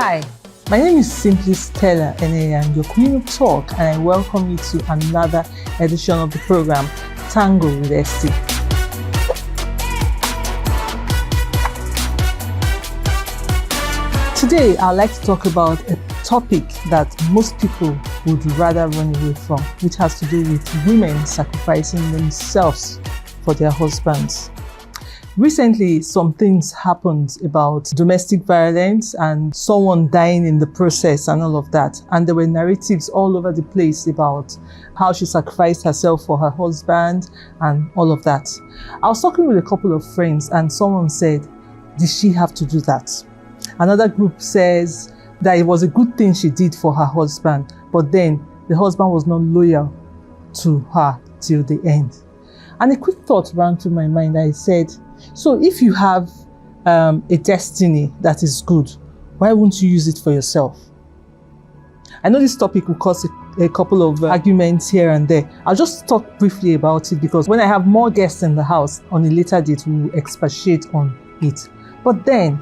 Hi, my name is simply Stella and I am your Queen of Talk, and I welcome you to another edition of the program, Tango with ST. Today, I'd like to talk about a topic that most people would rather run away from, which has to do with women sacrificing themselves for their husbands. Recently, some things happened about domestic violence and someone dying in the process and all of that. And there were narratives all over the place about how she sacrificed herself for her husband and all of that. I was talking with a couple of friends and someone said, did she have to do that? Another group says that it was a good thing she did for her husband, but then the husband was not loyal to her till the end. And a quick thought ran through my mind. I said, so if you have a destiny that is good, why won't you use it for yourself? I know this topic will cause a couple of arguments here and there. I'll just talk briefly about it because when I have more guests in the house on a later date, we will expatiate on it. But then,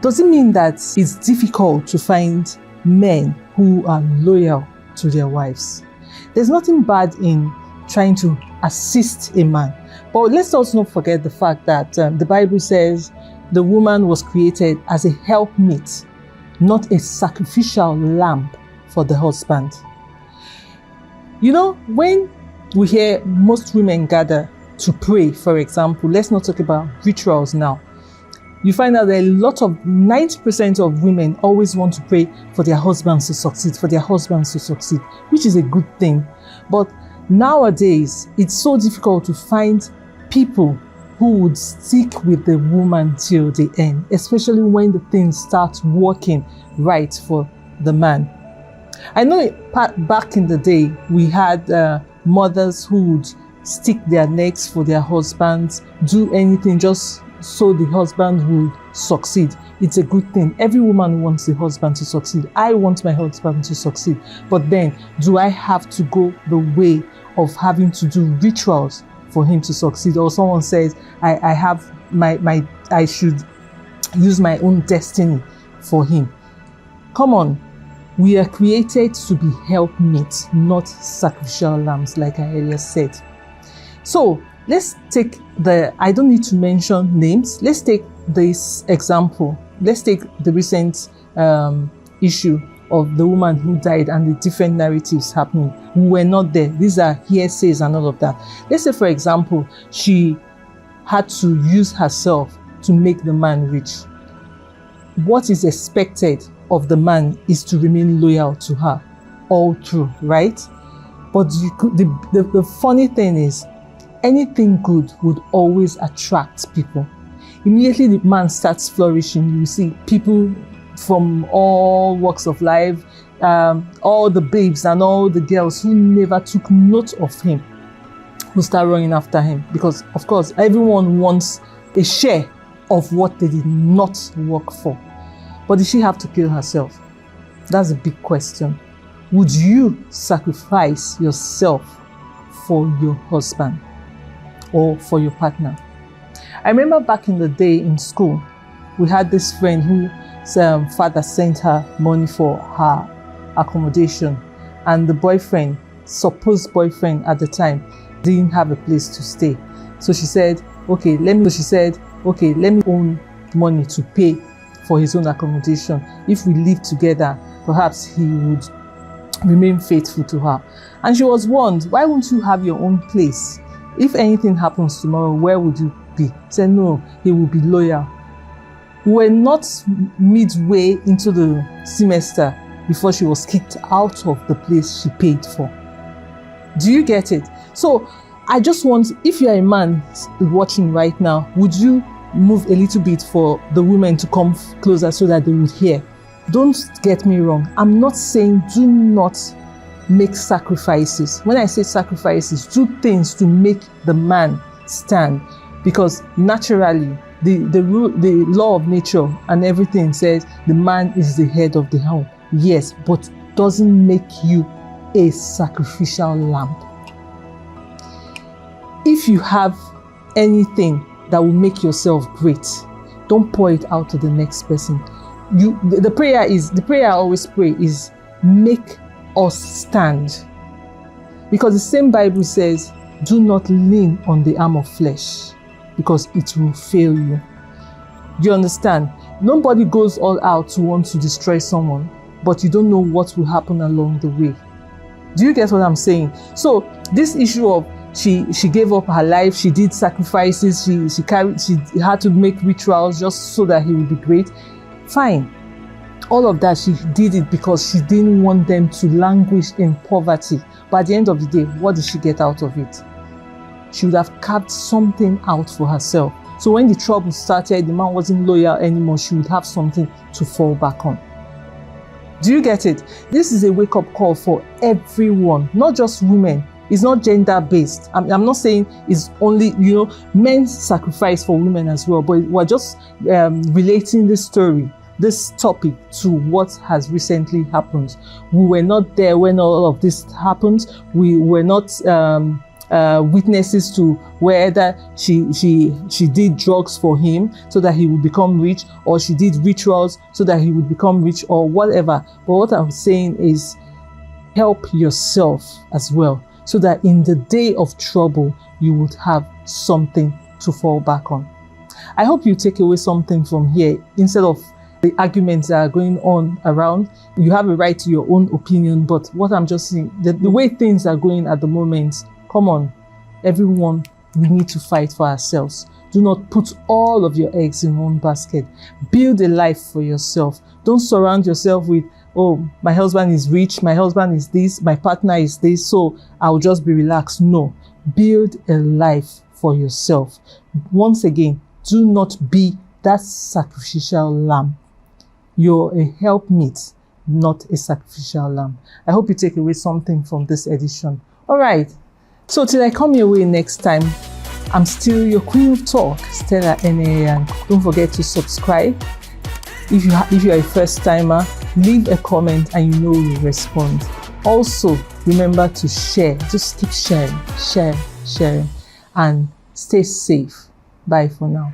does it mean that it's difficult to find men who are loyal to their wives? There's nothing bad in trying to assist a man. But let's also not forget the fact that the Bible says the woman was created as a helpmeet, not a sacrificial lamb for the husband. You know, when we hear most women gather to pray, for example, let's not talk about rituals now. You find out that a lot of 90% of women always want to pray for their husbands to succeed, which is a good thing. But nowadays, it's so difficult to find people who would stick with the woman till the end, especially when the things start working right for the man. I know back in the day, we had mothers who would stick their necks for their husbands, do anything just so the husband would succeed. It's a good thing. Every woman wants the husband to succeed. I want my husband to succeed. But then, do I have to go the way of having to do rituals for him to succeed? Or someone says, I should use my own destiny for him. Come on. We are created to be helpmeets, not sacrificial lambs, like I earlier said. So, let's take I don't need to mention names. Let's take this example. Let's take the recent issue of the woman who died and the different narratives happening. We were not there. These are hearsays and all of that. Let's say, for example, she had to use herself to make the man rich. What is expected of the man is to remain loyal to her all through, right? But the funny thing is, anything good would always attract people. Immediately the man starts flourishing, you see people from all walks of life, all the babes and all the girls who never took note of him will start running after him, because of course everyone wants a share of what they did not work for. But did she have to kill herself? That's a big question. Would you sacrifice yourself for your husband or for your partner? I remember back in the day in school, we had this friend whose father sent her money for her accommodation, and the boyfriend, supposed boyfriend at the time, didn't have a place to stay. So she said, okay, let me own money to pay for his own accommodation. If we live together, perhaps he would remain faithful to her. And she was warned, why won't you have your own place? If anything happens tomorrow, where would you be? He said, no, he will be loyal. We were not midway into the semester before she was kicked out of the place she paid for. Do you get it? So I just want, if you're a man watching right now, would you move a little bit for the women to come closer so that they would hear? Don't get me wrong. I'm not saying do not make sacrifices. When I say sacrifices, do things to make the man stand, because naturally the law of nature and everything says the man is the head of the home. Yes, but doesn't make you a sacrificial lamb. If you have anything that will make yourself great, don't pour it out to the next person. the prayer I always pray is, make us stand. Because the same Bible says, do not lean on the arm of flesh, because it will fail you. Do you understand? Nobody goes all out to want to destroy someone, but you don't know what will happen along the way. Do you get what I'm saying? So this issue of she gave up her life, she did sacrifices, she had to make rituals just so that he would be great. Fine. All of that, she did it because she didn't want them to languish in poverty. But at the end of the day, what did she get out of it? She would have carved something out for herself. So when the trouble started, the man wasn't loyal anymore, she would have something to fall back on. Do you get it? This is a wake-up call for everyone, not just women. It's not gender-based. I'm not saying it's only, men sacrifice for women as well, but we're just relating this story, this topic, to what has recently happened. We were not there when all of this happened. We were not witnesses to whether she did drugs for him so that he would become rich, or she did rituals so that he would become rich, or whatever. But what I'm saying is, help yourself as well, so that in the day of trouble, you would have something to fall back on. I hope you take away something from here. Instead of the arguments that are going on around, you have a right to your own opinion, but what I'm just saying, the way things are going at the moment, come on, everyone, we need to fight for ourselves. Do not put all of your eggs in one basket. Build a life for yourself. Don't surround yourself with, oh, my husband is rich, my husband is this, my partner is this, so I'll just be relaxed. No, build a life for yourself. Once again, do not be that sacrificial lamb. You're a helpmeet, not a sacrificial lamb. I hope you take away something from this edition. All right. So till I come your way next time, I'm still your Queen of Talk, Stella N.A. And don't forget to subscribe. If you're a first timer, leave a comment and we'll respond. Also, remember to share. Just keep sharing, and stay safe. Bye for now.